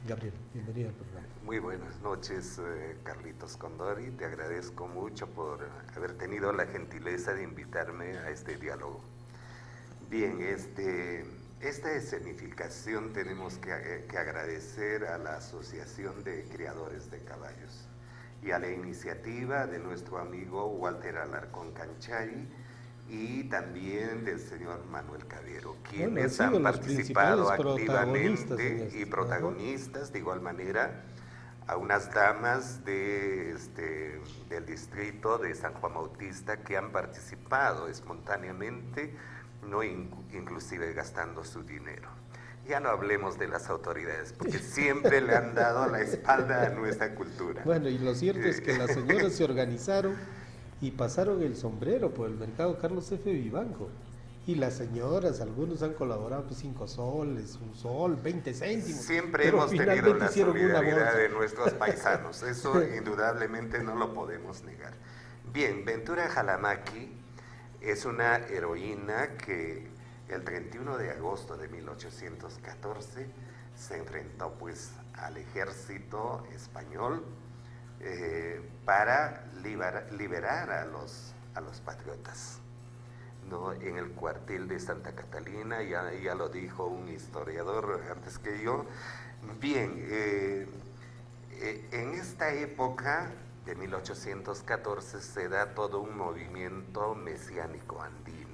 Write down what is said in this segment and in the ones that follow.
Gabriel, bienvenido al programa. Muy buenas noches, Carlitos Condori. Te agradezco mucho por haber tenido la gentileza de invitarme a este diálogo. Bien, esta escenificación tenemos que agradecer a la Asociación de Criadores de Caballos y a la iniciativa de nuestro amigo Walter Alarcón Canchay y también del señor Manuel Cabero, quienes han participado activamente y protagonistas de igual manera a unas damas del distrito de San Juan Bautista que han participado espontáneamente, no inclusive gastando su dinero. Ya no hablemos de las autoridades, porque siempre le han dado la espalda a nuestra cultura. Bueno, y lo cierto es que las señoras se organizaron y pasaron el sombrero por el mercado Carlos F. Vivanco. Y las señoras, algunos han colaborado 5 soles, 1 sol, 20 céntimos. Siempre hemos tenido la solidaridad de nuestros paisanos, eso indudablemente no lo podemos negar. Bien, Ventura Jalamaki es una heroína que el 31 de agosto de 1814 se enfrentó pues al ejército español para liberar a los patriotas, ¿no? En el cuartel de Santa Catalina, ya lo dijo un historiador antes que yo. Bien, en esta época de 1814 se da todo un movimiento mesiánico andino.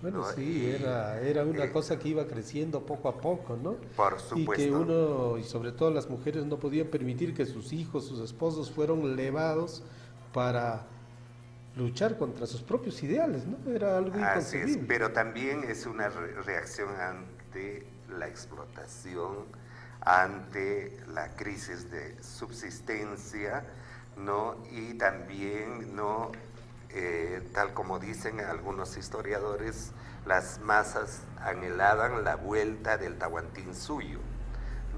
Bueno, ¿no? Sí, era una cosa que iba creciendo poco a poco, ¿no? Por supuesto. Y que uno, y sobre todo las mujeres, no podían permitir que sus hijos, sus esposos fueran levados para luchar contra sus propios ideales, ¿no? Era algo inconcebible. Así es, pero también es una reacción ante la explotación, ante la crisis de subsistencia, ¿no? Y también, ¿no? Tal como dicen algunos historiadores, las masas anhelaban la vuelta del Tahuantinsuyo,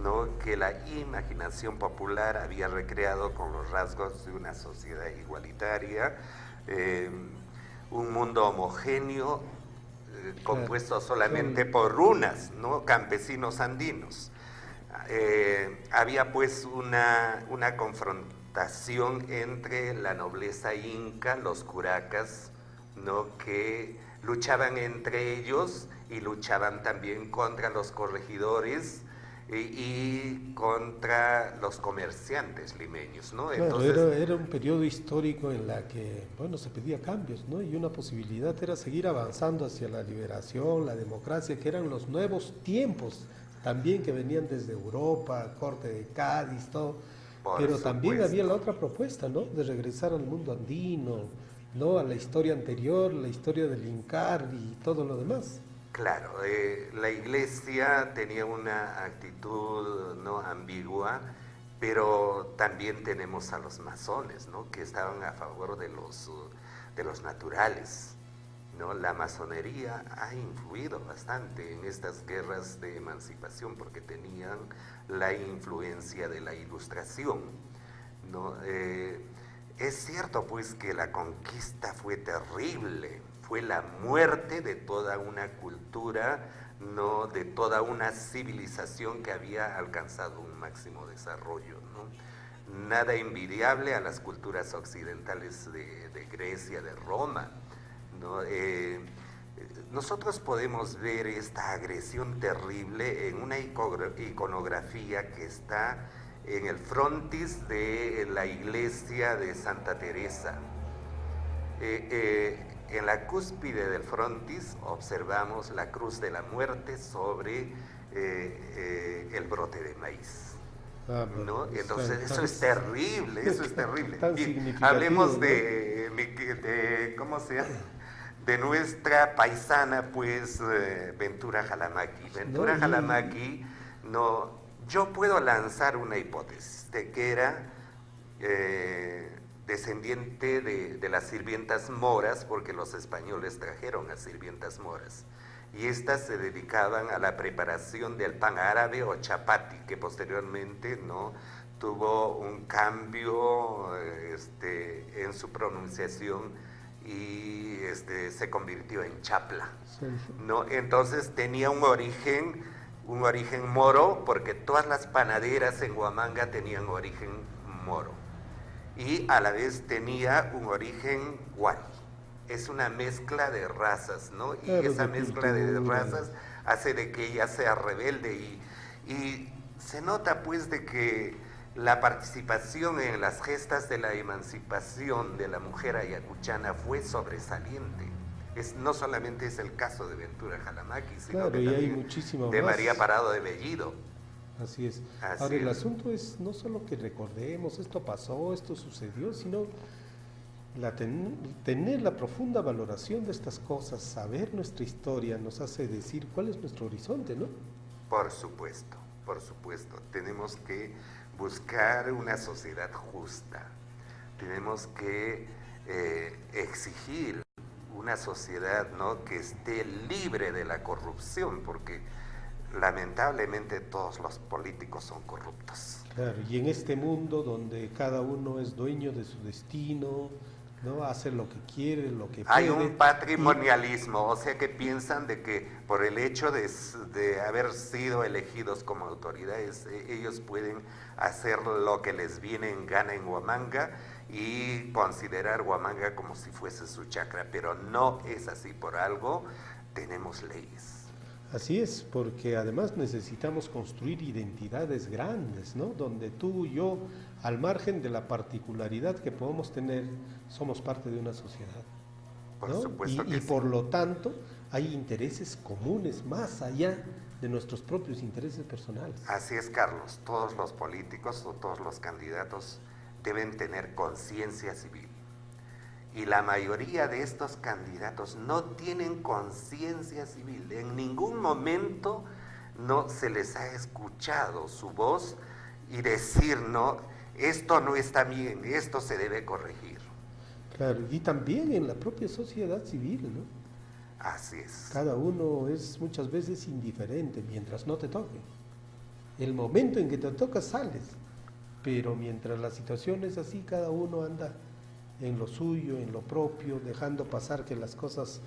¿no? Que la imaginación popular había recreado con los rasgos de una sociedad igualitaria, un mundo homogéneo, compuesto solamente por runas, ¿no? Campesinos andinos. Había pues una confrontación entre la nobleza inca, los curacas, ¿no? Que luchaban entre ellos y luchaban también contra los corregidores y contra los comerciantes limeños, ¿no? Claro, entonces, era un periodo histórico en la que, bueno, se pedía cambios, ¿no? Y una posibilidad era seguir avanzando hacia la liberación, la democracia, que eran los nuevos tiempos, también que venían desde Europa, corte de Cádiz, todo. Pero también había la otra propuesta, ¿no? De regresar al mundo andino, ¿no? A la historia anterior, la historia del Incar y todo lo demás. Claro, la iglesia tenía una actitud, ¿no? Ambigua, pero también tenemos a los masones, ¿no? Que estaban a favor de los naturales, ¿no? La masonería ha influido bastante en estas guerras de emancipación porque tenían la influencia de la Ilustración, ¿no? Es cierto pues que la conquista fue terrible, fue la muerte de toda una cultura, ¿no? De toda una civilización que había alcanzado un máximo desarrollo, ¿no? Nada envidiable a las culturas occidentales de Grecia, de Roma, ¿no? Nosotros podemos ver esta agresión terrible en una iconografía que está en el frontis de la iglesia de Santa Teresa. En la cúspide del frontis observamos la cruz de la muerte sobre el brote de maíz. ¿No? Entonces eso es terrible, eso es terrible. Bien, hablemos de ¿cómo se llama? De nuestra paisana, pues, Ventura Jalamaki. Ventura Jalamaki, no, yo puedo lanzar una hipótesis de que era descendiente de las sirvientas moras, porque los españoles trajeron a sirvientas moras, y estas se dedicaban a la preparación del pan árabe o chapati, que posteriormente, ¿no? Tuvo un cambio en su pronunciación y se convirtió en chapla, ¿no? Entonces tenía un origen un origen moro, porque todas las panaderas en Huamanga tenían origen moro, y a la vez tenía un origen huari. Es una mezcla de razas, ¿no? Y esa mezcla de razas hace de que ella sea rebelde, y se nota pues de que la participación en las gestas de la emancipación de la mujer ayacuchana fue sobresaliente. No solamente es el caso de Ventura Jalamaki, sino que también de María Parado de Bellido. Así es. Ahora, el asunto es no solo que recordemos, esto pasó, esto sucedió, sino tener la profunda valoración de estas cosas, saber nuestra historia, nos hace decir cuál es nuestro horizonte, ¿no? Por supuesto, por supuesto. Tenemos que buscar una sociedad justa. Tenemos que exigir una sociedad, ¿no?, que esté libre de la corrupción, porque lamentablemente todos los políticos son corruptos. Claro, y en este mundo donde cada uno es dueño de su destino, ¿no?, hace lo que quiere, lo que puede. Hay un patrimonialismo, o sea que piensan de que por el hecho de haber sido elegidos como autoridades, ellos pueden hacer lo que les viene en gana en Huamanga y considerar Huamanga como si fuese su chacra, pero no es así. Por algo tenemos leyes. Así es, porque además necesitamos construir identidades grandes, ¿no? Donde tú y yo, al margen de la particularidad que podemos tener, somos parte de una sociedad, ¿no? Por supuesto que y sí. por lo tanto, hay intereses comunes más allá de nuestros propios intereses personales. Así es, Carlos. Todos los políticos o todos los candidatos deben tener conciencia civil. Y la mayoría de estos candidatos no tienen conciencia civil. En ningún momento no se les ha escuchado su voz y decir, no, esto no está bien, esto se debe corregir. Claro, y también en la propia sociedad civil, ¿no? Así es. Cada uno es muchas veces indiferente mientras no te toque. El momento en que te toca sales, pero mientras la situación es así, cada uno anda en lo suyo, en lo propio, dejando pasar que las cosas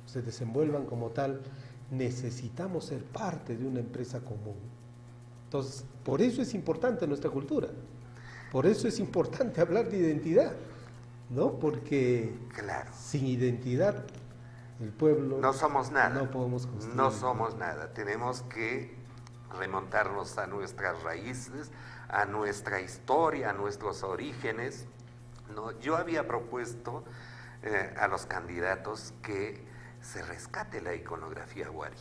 se desenvuelvan como tal. Necesitamos ser parte de una empresa común. Entonces, por eso es importante nuestra cultura, por eso es importante hablar de identidad, ¿no? Porque claro, sin identidad el pueblo no somos nada. No podemos construir. No somos nada. Tenemos que remontarnos a nuestras raíces, a nuestra historia, a nuestros orígenes, ¿no? Yo había propuesto a los candidatos que se rescate la iconografía huari.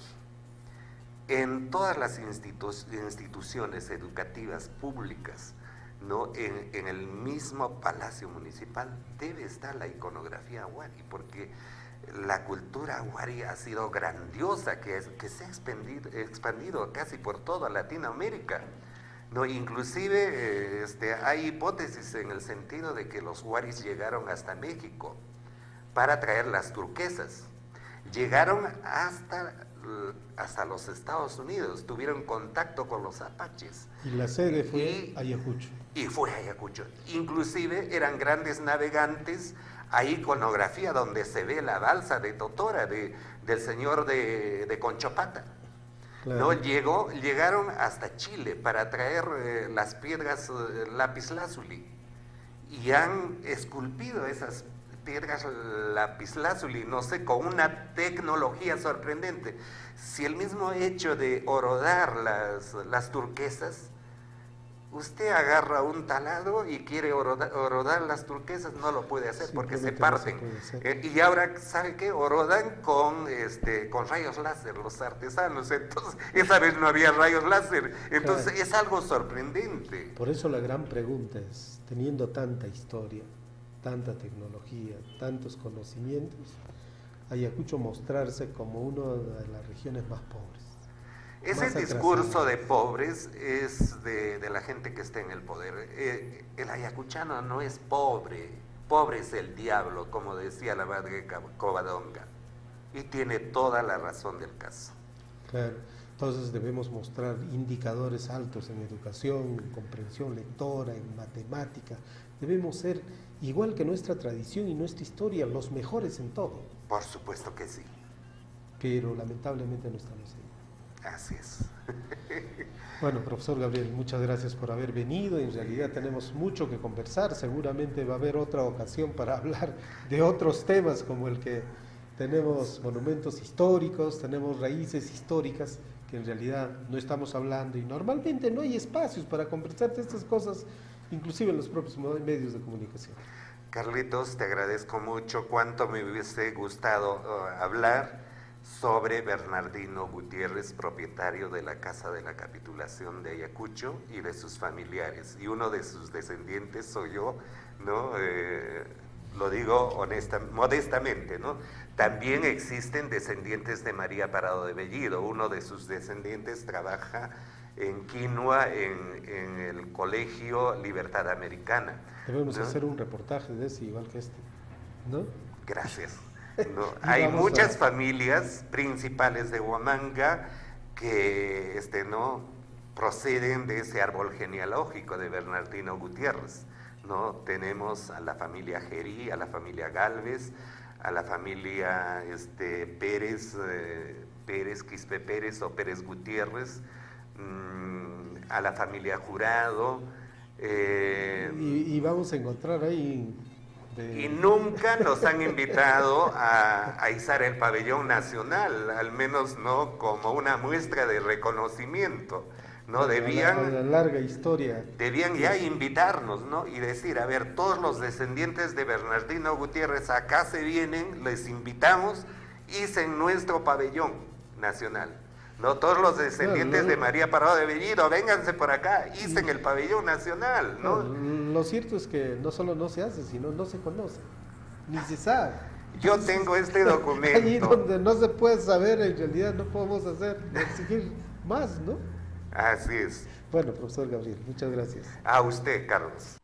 En todas las instituciones educativas públicas, ¿no?, en el mismo Palacio Municipal debe estar la iconografía huari, porque la cultura huari ha sido grandiosa, que se ha expandido casi por toda Latinoamérica, ¿no? Inclusive hay hipótesis en el sentido de que los huaris llegaron hasta México para traer las turquesas. Llegaron hasta los Estados Unidos, tuvieron contacto con los apaches. Y la sede fue Ayacucho. Y fue Ayacucho. Inclusive eran grandes navegantes. Hay iconografía donde se ve la balsa de Totora, del señor de Conchopata. Claro. ¿No? Llegaron hasta Chile para traer las piedras lapislázuli, y han esculpido esas piedras lapislázuli, no sé, con una tecnología sorprendente. Si el mismo hecho de horodar las turquesas, usted agarra un taladro y quiere horodar las turquesas, no lo puede hacer porque se parten. Y ahora, ¿sabe qué? Horodan con rayos láser los artesanos. Entonces, esa vez no había rayos láser. Entonces, claro, es algo sorprendente. Por eso la gran pregunta es, teniendo tanta historia, tanta tecnología, tantos conocimientos, Ayacucho mostrarse como una de las regiones más pobres. Ese discurso de pobres es de la gente que está en el poder. El ayacuchano no es pobre, pobre es el diablo, como decía la madre Covadonga, y tiene toda la razón del caso. Claro, entonces debemos mostrar indicadores altos en educación, en comprensión lectora, en matemática. Debemos ser, igual que nuestra tradición y nuestra historia, los mejores en todo. Por supuesto que sí. Pero lamentablemente no estamos ahí. Así es. Bueno, profesor Gabriel, muchas gracias por haber venido. En realidad tenemos mucho que conversar. Seguramente va a haber otra ocasión para hablar de otros temas como el que tenemos monumentos históricos, tenemos raíces históricas que en realidad no estamos hablando y normalmente no hay espacios para conversar de estas cosas, inclusive en los propios medios de comunicación. Carlitos, te agradezco mucho. Cuánto me hubiese gustado hablar sobre Bernardino Gutiérrez, propietario de la Casa de la Capitulación de Ayacucho y de sus familiares. Y uno de sus descendientes soy yo, ¿no? Lo digo modestamente, ¿no? También existen descendientes de María Parado de Bellido. Uno de sus descendientes trabaja en Quinua, en el Colegio Libertad Americana. Debemos hacer un reportaje de ese igual que este, ¿no? Gracias. ¿No? Hay muchas familias principales de Huamanga que ¿no? proceden de ese árbol genealógico de Bernardino Gutiérrez, ¿no? Tenemos a la familia Gerí, a la familia Galvez, a la familia Pérez, Quispe Pérez o Pérez Gutiérrez, a la familia Jurado. Y vamos a encontrar ahí... Y nunca nos han invitado a izar el pabellón nacional, al menos no como una muestra de reconocimiento, ¿no? Debían, la larga historia. Debían ya invitarnos, ¿no? Y decir, a ver, todos los descendientes de Bernardino Gutiérrez acá se vienen, les invitamos, icen nuestro pabellón nacional. No, todos los descendientes de María Parado de Bellido, vénganse por acá, icen el pabellón nacional, ¿no? Lo cierto es que no solo no se hace, sino no se conoce, ni se sabe. Yo tengo este documento. Allí donde no se puede saber, en realidad no podemos exigir más, ¿no? Así es. Bueno, profesor Gabriel, muchas gracias. A usted, Carlos.